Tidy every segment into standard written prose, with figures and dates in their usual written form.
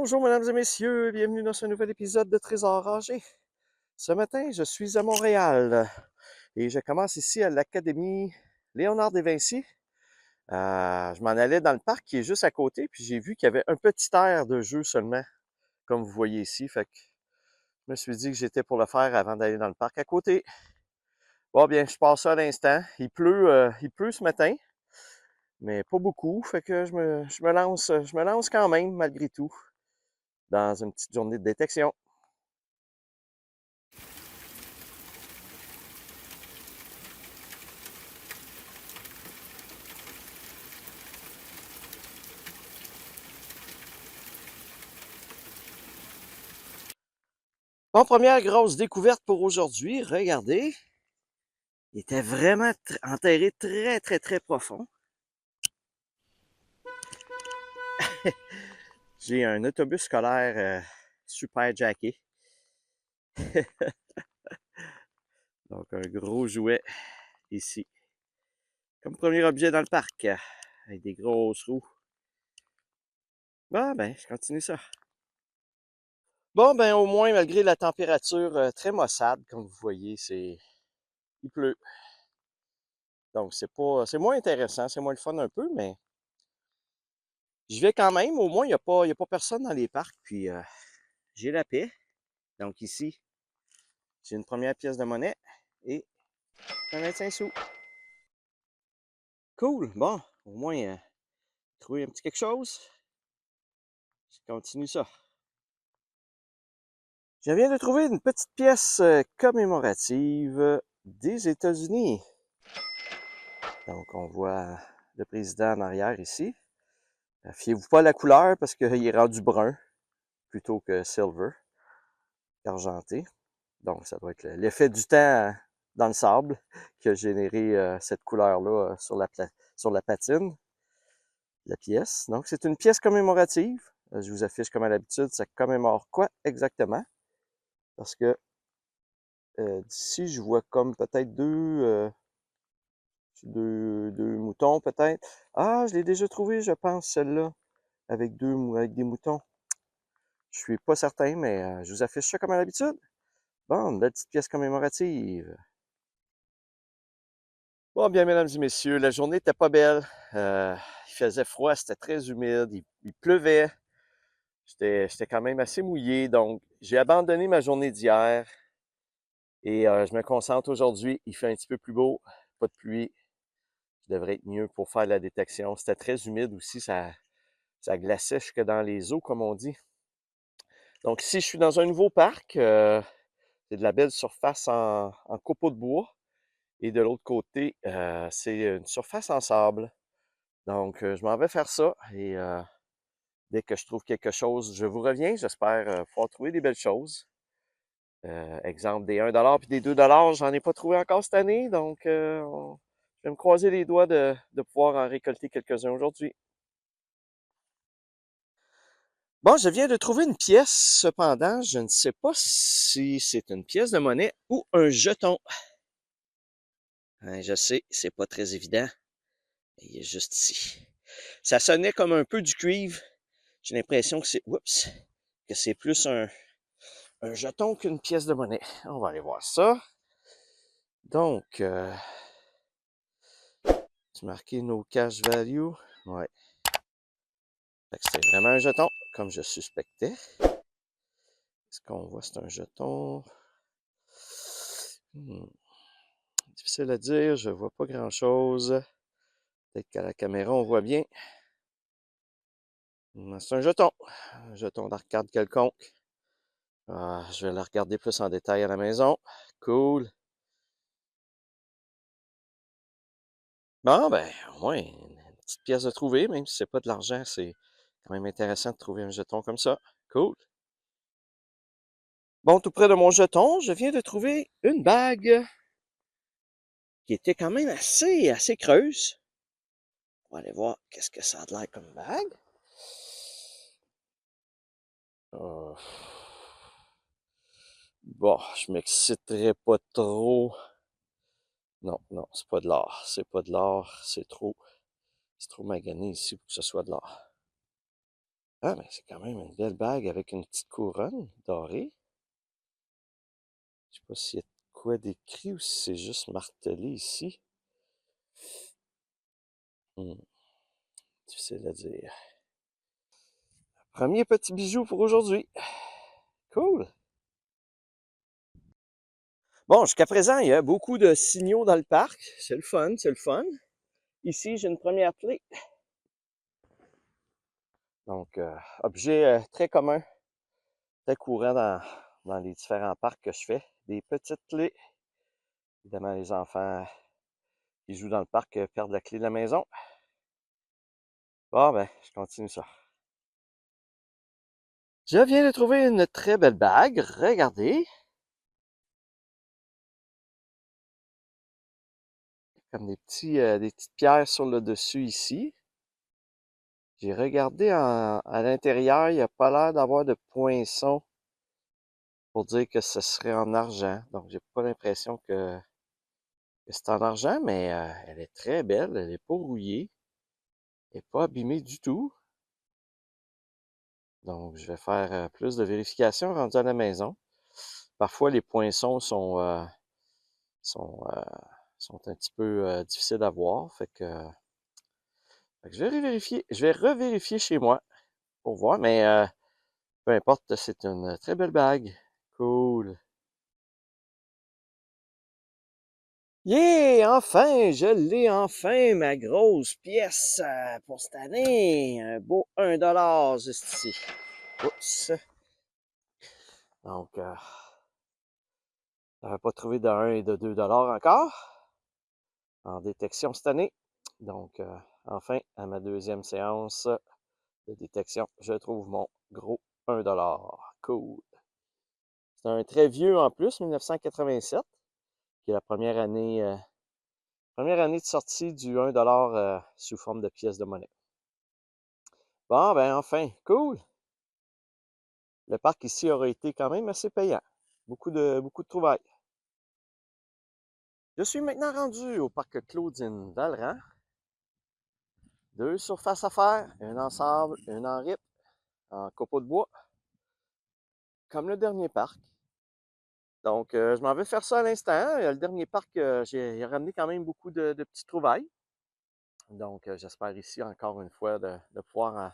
Bonjour mesdames et messieurs, bienvenue dans ce nouvel épisode de Trésor Rangé. Ce matin, je suis à Montréal et je commence ici à l'Académie Léonard de Vinci. Je m'en allais dans le parc qui est juste à côté, puis j'ai vu qu'il y avait un petit air de jeu seulement, comme vous voyez ici. Fait que je me suis dit que j'étais pour le faire avant d'aller dans le parc à côté. Bon bien, je passe ça à l'instant. Il pleut ce matin, mais pas beaucoup. Fait que je me lance quand même malgré tout dans une petite journée de détection. Bon, première grosse découverte pour aujourd'hui, regardez. Il était vraiment enterré très profond. J'ai un autobus scolaire super jacké. Donc un gros jouet ici. Comme premier objet dans le parc, avec des grosses roues. Bon, ben, je continue ça. Bon, ben, au moins, malgré la température très maussade, comme vous voyez, il pleut. Donc, c'est moins intéressant, c'est moins le fun un peu, mais j'y vais quand même. Au moins, il y a pas personne dans les parcs, puis j'ai la paix. Donc ici, j'ai une première pièce de monnaie et un 25 sous. Cool. Bon, au moins, trouver un petit quelque chose. Je continue ça. Je viens de trouver une petite pièce commémorative des États-Unis. Donc, on voit le président en arrière ici. Fiez-vous pas à la couleur parce qu'il est rendu brun plutôt que silver, argenté. Donc, ça doit être l'effet du temps dans le sable qui a généré cette couleur-là sur la patine, la pièce. Donc, c'est une pièce commémorative. Je vous affiche comme à l'habitude, ça commémore quoi exactement? Parce que d'ici, je vois comme peut-être deux moutons, peut-être. Ah, je l'ai déjà trouvé, je pense, celle-là, avec avec des moutons. Je suis pas certain, mais je vous affiche ça comme à l'habitude. Bon, une belle petite pièce commémorative. Bon, bien, mesdames et messieurs, la journée n'était pas belle. Il faisait froid, c'était très humide, il pleuvait. J'étais quand même assez mouillé, donc j'ai abandonné ma journée d'hier et je me concentre aujourd'hui. Il fait un petit peu plus beau, pas de pluie. Je devrais être mieux pour faire la détection. C'était très humide aussi, ça glaçait jusque dans les os, comme on dit. Donc ici, je suis dans un nouveau parc. C'est de la belle surface en copeaux de bois. Et de l'autre côté, c'est une surface en sable. Donc, je m'en vais faire ça et dès que je trouve quelque chose, je vous reviens. J'espère pouvoir trouver des belles choses. Exemple, des 1$ puis des 2$, j'en ai pas trouvé encore cette année. Donc, je vais me croiser les doigts de pouvoir en récolter quelques-uns aujourd'hui. Bon, je viens de trouver une pièce. Cependant, je ne sais pas si c'est une pièce de monnaie ou un jeton. Je sais, c'est pas très évident. Il est juste ici. Ça sonnait comme un peu du cuivre. J'ai l'impression que que c'est plus un jeton qu'une pièce de monnaie. On va aller voir ça. Donc, c'est marqué no cash value. Ouais. Fait que c'était vraiment un jeton, comme je suspectais. Ce qu'on voit, c'est un jeton. Difficile à dire, je vois pas grand-chose. Peut-être qu'à la caméra, on voit bien. C'est un jeton d'arcade quelconque. Je vais le regarder plus en détail à la maison. Cool. Bon, ben, au moins, une petite pièce de trouver, même si c'est pas de l'argent, c'est quand même intéressant de trouver un jeton comme ça. Cool. Bon, tout près de mon jeton, je viens de trouver une bague qui était quand même assez creuse. On va aller voir qu'est-ce que ça a l'air comme bague. Euh, Bon, je m'exciterai pas trop. Non, c'est pas de l'or. C'est pas de l'or. C'est trop magané ici pour que ce soit de l'or. Ah, mais c'est quand même une belle bague avec une petite couronne dorée. Je sais pas s'il y a de quoi d'écrit ou si c'est juste martelé ici. Hmm, difficile à dire. Premier petit bijou pour aujourd'hui. Cool. Bon, jusqu'à présent, il y a beaucoup de signaux dans le parc. C'est le fun, c'est le fun. Ici, j'ai une première clé. Donc, objet très commun, très courant dans les différents parcs que je fais. Des petites clés. Évidemment, les enfants qui jouent dans le parc perdent la clé de la maison. Bon, ben, je continue ça. Je viens de trouver une très belle bague. Regardez. Comme des petites pierres sur le dessus ici. J'ai regardé à l'intérieur, il n'y a pas l'air d'avoir de poinçon pour dire que ce serait en argent. Donc, j'ai pas l'impression que c'est en argent, mais elle est très belle. Elle n'est pas rouillée. Elle n'est pas abîmée du tout. Donc, je vais faire plus de vérifications rendu à la maison. Parfois, les poinçons sont, euh, sont un petit peu difficiles à voir. Fait que je vais revérifier. Je vais revérifier chez moi pour voir, mais peu importe, c'est une très belle bague. Cool. Yeah! Enfin! Je l'ai enfin, ma grosse pièce pour cette année. Un beau 1$ juste ici. Oups. Donc, j'avais pas trouvé de 1 et de 2$ encore en détection cette année. Donc, enfin, à ma deuxième séance de détection, je trouve mon gros 1$. Cool. C'est un très vieux en plus, 1987, qui est la première année de sortie du 1$ sous forme de pièce de monnaie. Bon, ben enfin, cool. Le parc ici aurait été quand même assez payant. Beaucoup de trouvailles. Je suis maintenant rendu au parc Claudine Valran. 2 surfaces à faire, une en sable, une en rip, en copeaux de bois, comme le dernier parc. Donc, je m'en vais faire ça à l'instant. Le dernier parc, j'ai ramené quand même beaucoup de petites trouvailles. Donc, j'espère ici, encore une fois, de pouvoir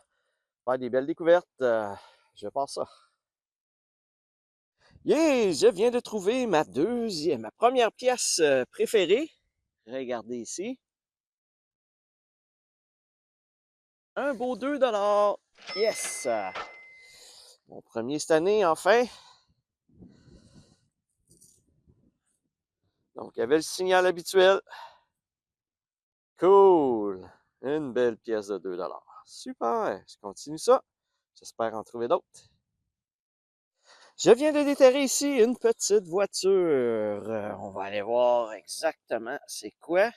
faire des belles découvertes. Je passe ça. Yeah! Je viens de trouver ma première pièce préférée. Regardez ici. Un beau 2$. Yes! Mon premier cette année, enfin. Donc, il y avait le signal habituel. Cool! Une belle pièce de 2$. Super! Je continue ça. J'espère en trouver d'autres. Je viens de déterrer ici une petite voiture. On va aller voir exactement c'est quoi.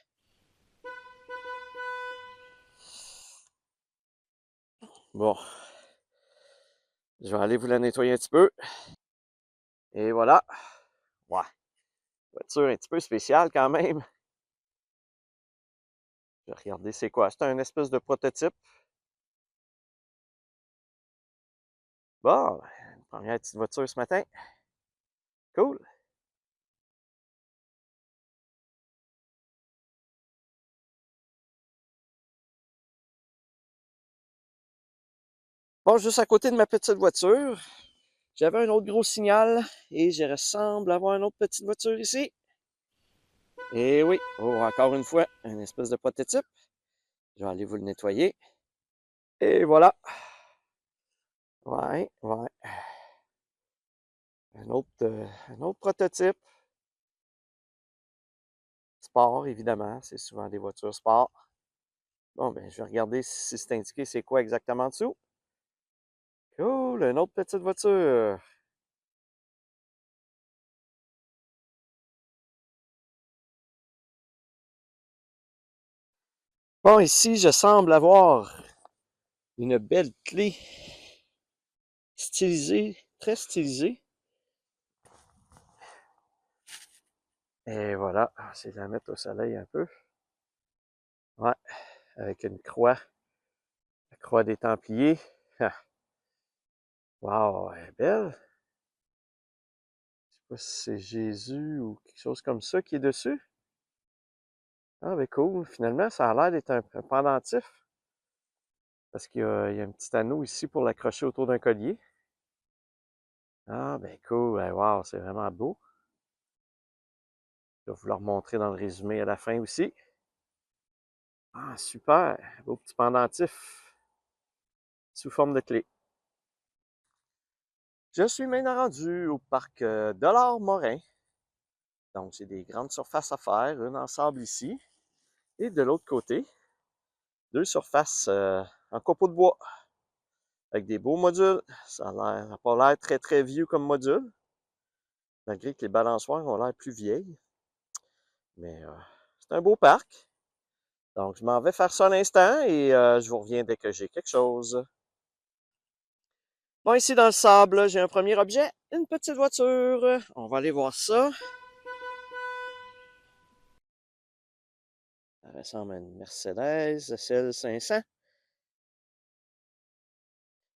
Bon, je vais aller vous la nettoyer un petit peu. Et voilà. Ouais, voiture un petit peu spéciale quand même. Je vais regarder c'est quoi. C'est un espèce de prototype. Bon, une première petite voiture ce matin. Cool. Bon, juste à côté de ma petite voiture, j'avais un autre gros signal et je ressemble avoir une autre petite voiture ici. Et oui, oh, encore une fois, une espèce de prototype. Je vais aller vous le nettoyer. Et voilà. Ouais, ouais. Un autre prototype. Sport, évidemment. C'est souvent des voitures sport. Bon, ben, je vais regarder si c'est indiqué c'est quoi exactement en dessous. Cool, une autre petite voiture. Bon, ici, je semble avoir une belle clé stylisée, très stylisée. Et voilà, je vais essayer de la mettre au soleil un peu. Ouais, avec une croix, la croix des Templiers. Ah. Wow, elle est belle. Je sais pas si c'est Jésus ou quelque chose comme ça qui est dessus. Ah, ben cool. Finalement, ça a l'air d'être un pendentif. Parce qu'il y a un petit anneau ici pour l'accrocher autour d'un collier. Ah, ben cool. Ben, wow, c'est vraiment beau. Je vais vous le remontrer dans le résumé à la fin aussi. Ah, super. Beau petit pendentif sous forme de clé. Je suis maintenant rendu au parc Dollard-Morin. Donc, j'ai des grandes surfaces à faire, une en sable ici. Et de l'autre côté, deux surfaces en copeaux de bois avec des beaux modules. Ça n'a pas l'air très très vieux comme module, malgré que les balançoires ont l'air plus vieilles. Mais c'est un beau parc. Donc, je m'en vais faire ça un instant et je vous reviens dès que j'ai quelque chose. Bon, ici dans le sable, j'ai un premier objet, une petite voiture. On va aller voir ça. Ça ressemble à une Mercedes SL 500.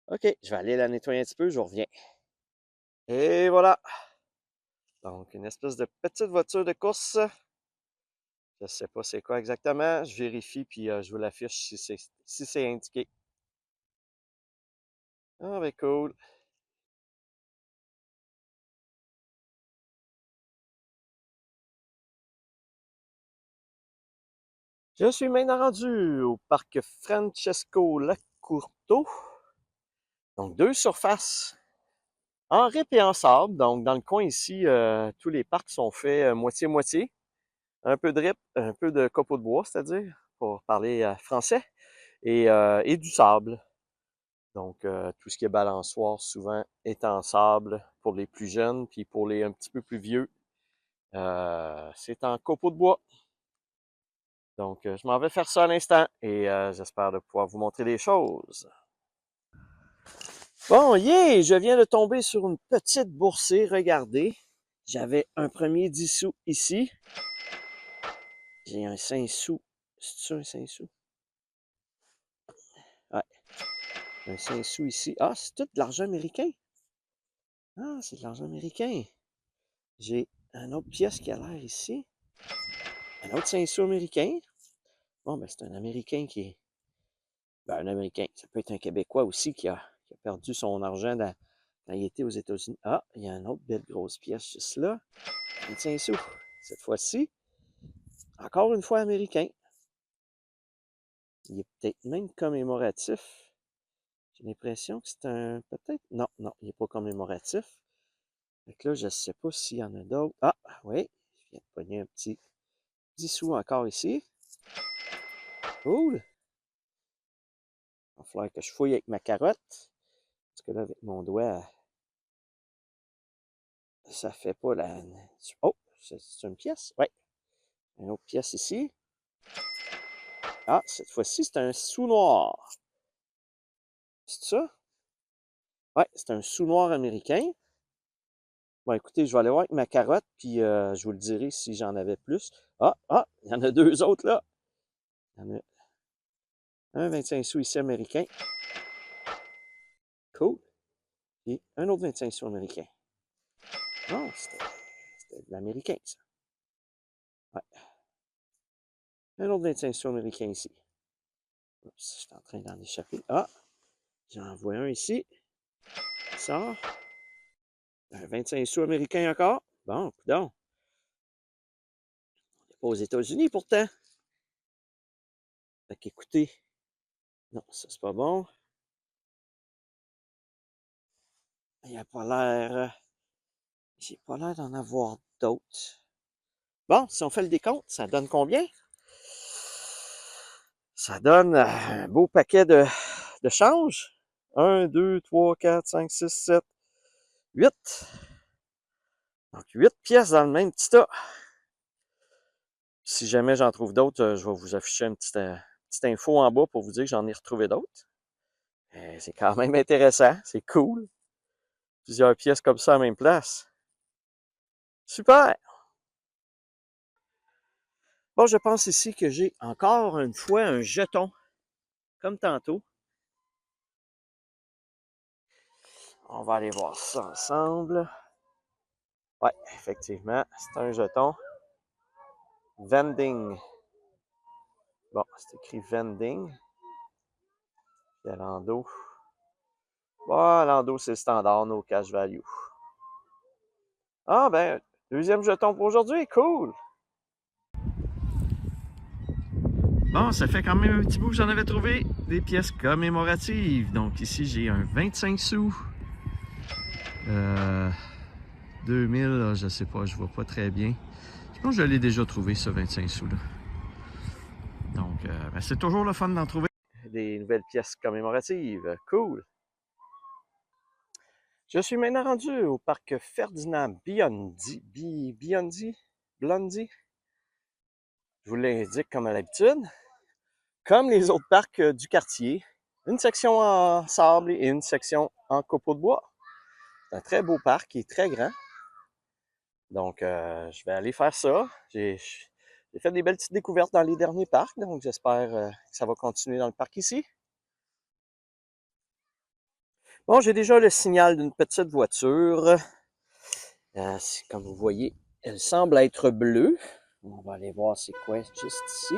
OK, je vais aller la nettoyer un petit peu, je reviens. Et voilà. Donc, une espèce de petite voiture de course. Je sais pas c'est quoi exactement. Je vérifie puis je vous l'affiche si c'est indiqué. Ah ben cool. Je suis maintenant rendu au parc Francesco Lacurto. Donc deux surfaces en rip et en sable. Donc dans le coin ici, tous les parcs sont faits moitié-moitié. Un peu de rip, un peu de copeaux de bois, c'est-à-dire, pour parler français, et du sable. Donc, tout ce qui est balançoire, souvent, est en sable pour les plus jeunes, puis pour les un petit peu plus vieux, c'est en copeaux de bois. Donc, je m'en vais faire ça à l'instant et j'espère de pouvoir vous montrer des choses. Bon, yeah! Je viens de tomber sur une petite boursée, regardez. J'avais un premier 10 sous ici. J'ai un 5 sous. C'est ça un 5 sous? Ouais, un 5 sous ici. Ah, c'est tout de l'argent américain. Ah, c'est de l'argent américain. J'ai une autre pièce qui a l'air ici. Un autre 5 sous américain. Bon, ben, c'est un Américain qui est. Ben, un Américain. Ça peut être un Québécois aussi qui a perdu son argent quand il était aux États-Unis. Ah, il y a une autre belle grosse pièce juste là. 25 sous. Cette fois-ci, encore une fois américain. Il est peut-être même commémoratif. J'ai l'impression que c'est un. Peut-être. Non, non, il n'est pas commémoratif. Fait que là, je ne sais pas s'il y en a d'autres. Ah, oui. Je viens de pogner un petit 10 sous encore ici. Cool. Il va falloir que je fouille avec ma carotte. Parce que là, avec mon doigt, ça fait pas la. Oh, c'est une pièce? Oui. Une autre pièce ici. Ah, cette fois-ci, c'est un sous-noir. C'est ça? Ouais, c'est un sous-noir américain. Bon, écoutez, je vais aller voir avec ma carotte, puis je vous le dirai si j'en avais plus. Ah, il y en a deux autres là. Il y en a un 25 sous ici américain. Cool. Et un autre 25 sous américain. Non, c'était de l'américain, ça. Ouais. Un autre 25 sous américain ici. Oups, je suis en train d'en échapper. Ah, j'en vois un ici. Il sort. Un 25 sous américain encore. Bon, coudonc. On n'est pas aux États-Unis pourtant. Fait qu'écoutez. Non, ça c'est pas bon. Il a pas l'air. J'ai pas l'air d'en avoir d'autres. Bon, si on fait le décompte, ça donne combien? Ça donne un beau paquet de change. 1, 2, 3, 4, 5, 6, 7, 8. Donc, 8 pièces dans le même petit tas. Si jamais j'en trouve d'autres, je vais vous afficher une petite info en bas pour vous dire que j'en ai retrouvé d'autres. C'est quand même intéressant, c'est cool. Plusieurs pièces comme ça à la même place. Super! Bon, je pense ici que j'ai encore une fois un jeton, comme tantôt. On va aller voir ça ensemble. Ouais, effectivement, c'est un jeton. Vending. Bon, c'est écrit vending. Puis à l'endo. Bon, l'endo, c'est le standard, no cash value. Ah, ben, deuxième jeton pour aujourd'hui, cool! Bon, ça fait quand même un petit bout que j'en avais trouvé des pièces commémoratives. Donc ici, j'ai un 25 sous. 2000, là, je sais pas, je vois pas très bien. Je pense que je l'ai déjà trouvé, ce 25 sous-là. Donc, ben, c'est toujours le fun d'en trouver. Des nouvelles pièces commémoratives. Cool! Je suis maintenant rendu au parc Ferdinand Biondi. Blondi? Je vous l'indique comme à l'habitude. Comme les autres parcs du quartier, une section en sable et une section en copeaux de bois. C'est un très beau parc qui est très grand. Donc, je vais aller faire ça. J'ai fait des belles petites découvertes dans les derniers parcs, donc j'espère que ça va continuer dans le parc ici. Bon, j'ai déjà le signal d'une petite voiture. Comme vous voyez, elle semble être bleue. On va aller voir c'est quoi juste ici.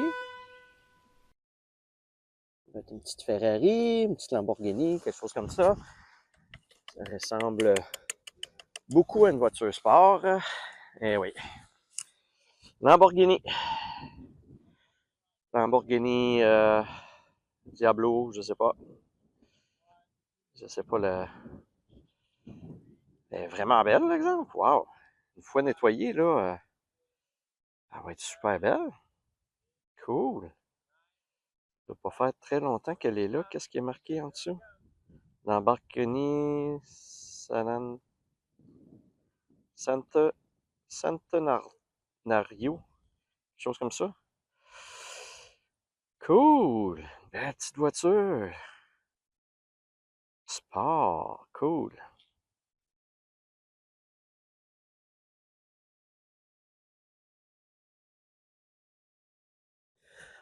Ça va être une petite Ferrari, une petite Lamborghini, quelque chose comme ça. Ça ressemble beaucoup à une voiture sport. Eh oui. Lamborghini. Lamborghini Diablo, je sais pas. Je sais pas le. Elle est vraiment belle, l'exemple. Wow. Une fois nettoyée, là, elle va être super belle. Cool. Ça doit pas faire très longtemps qu'elle est là. Qu'est-ce qui est marqué en dessous? Lamborghini Centenario. Quelque chose comme ça. Cool. Belle petite voiture. Sport. Cool.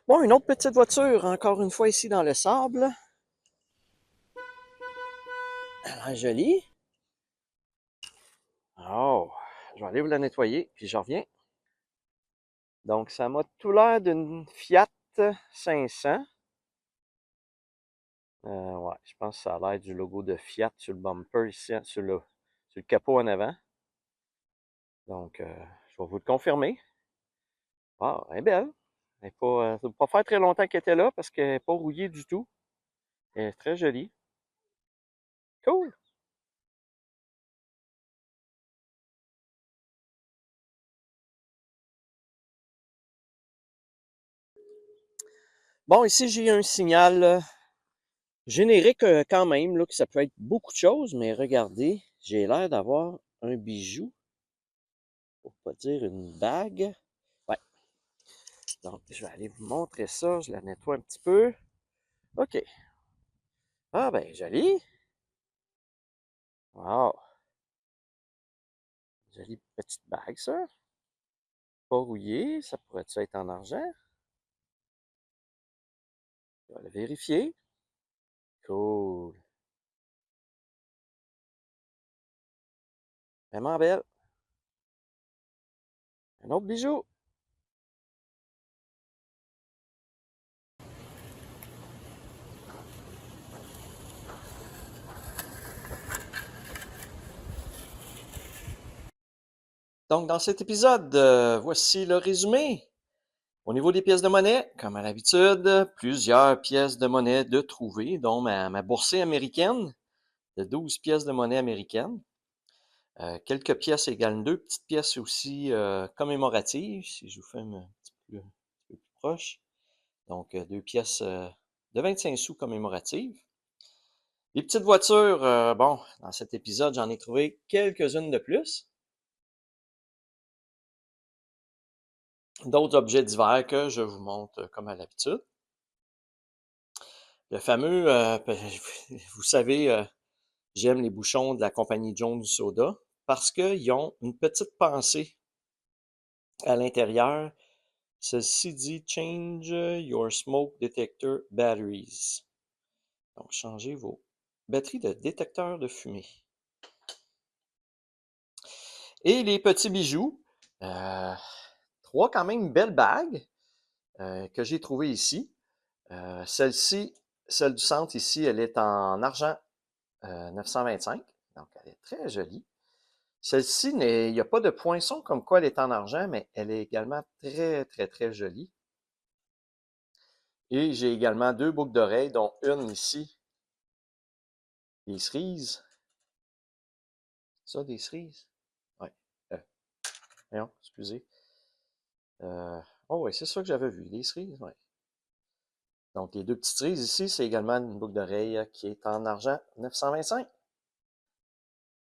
Bon, une autre petite voiture, encore une fois ici dans le sable. Elle est jolie. Oh, je vais aller vous la nettoyer, puis je reviens. Donc, ça m'a tout l'air d'une Fiat 500. Ouais, je pense que ça a l'air du logo de Fiat sur le bumper ici, sur le capot en avant. Donc, je vais vous le confirmer. Ah, elle est belle. Elle est pas, ça ne va pas faire très longtemps qu'elle était là parce qu'elle n'est pas rouillée du tout. Elle est très jolie. Cool. Bon, ici, j'ai un signal générique quand même, là, que ça peut être beaucoup de choses, mais regardez, j'ai l'air d'avoir un bijou, pour pas dire une bague. Ouais, donc je vais aller vous montrer ça, je la nettoie un petit peu. OK. Ah ben, joli. Wow, jolie petite bague, ça. Pas rouillée, ça pourrait-tu être en argent? Je vais le vérifier. Cool. Vraiment belle. Un autre bijou. Donc, dans cet épisode, voici le résumé. Au niveau des pièces de monnaie, comme à l'habitude, plusieurs pièces de monnaie de trouver, dont ma boursée américaine de 12 pièces de monnaie américaine. Quelques pièces égales deux petites pièces aussi commémoratives, si je vous fais un petit peu plus proche. Donc, deux pièces de 25 sous commémoratives. Les petites voitures, bon, dans cet épisode, j'en ai trouvé quelques-unes de plus. D'autres objets divers que je vous montre comme à l'habitude. Le fameux, vous savez, j'aime les bouchons de la compagnie Jones Soda parce qu'ils ont une petite pensée à l'intérieur. Ceci dit Change your smoke detector batteries. Donc, changez vos batteries de détecteur de fumée. Et les petits bijoux, 3 quand même belles bagues que j'ai trouvées ici. Celle-ci, celle du centre ici, elle est en argent 925, donc elle est très jolie. Celle-ci, il n'y a pas de poinçon comme quoi elle est en argent, mais elle est également très, très, très jolie. Et j'ai également 2 boucles d'oreilles, dont une ici, des cerises. Ça, des cerises? Oui. Voyons, excusez. Oh oui, c'est ça que j'avais vu, des cerises, oui. Donc, les 2 petites cerises ici, c'est également une boucle d'oreille qui est en argent 925.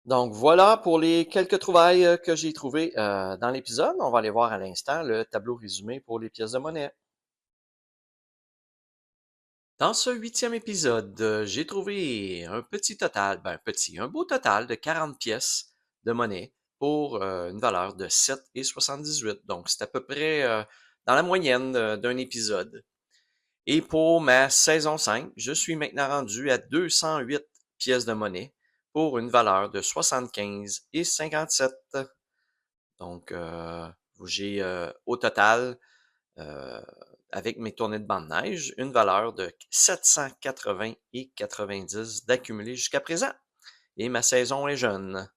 Donc, voilà pour les quelques trouvailles que j'ai trouvées dans l'épisode. On va aller voir à l'instant le tableau résumé pour les pièces de monnaie. Dans ce 8e épisode, j'ai trouvé un petit total, un beau total de 40 pièces de monnaie pour une valeur de 7,78. Donc, c'est à peu près dans la moyenne d'un épisode. Et pour ma saison 5, je suis maintenant rendu à 208 pièces de monnaie pour une valeur de 75,57. Donc, j'ai au total, avec mes tournées de bande neige, une valeur de 780,90 d'accumulé jusqu'à présent. Et ma saison est jeune.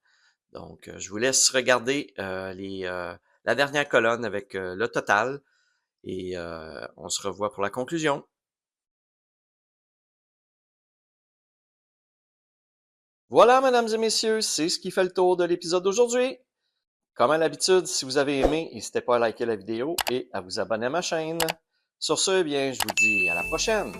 Donc, je vous laisse regarder la dernière colonne avec le total et on se revoit pour la conclusion. Voilà, mesdames et messieurs, c'est ce qui fait le tour de l'épisode d'aujourd'hui. Comme à l'habitude, si vous avez aimé, n'hésitez pas à liker la vidéo et à vous abonner à ma chaîne. Sur ce, eh bien, je vous dis à la prochaine.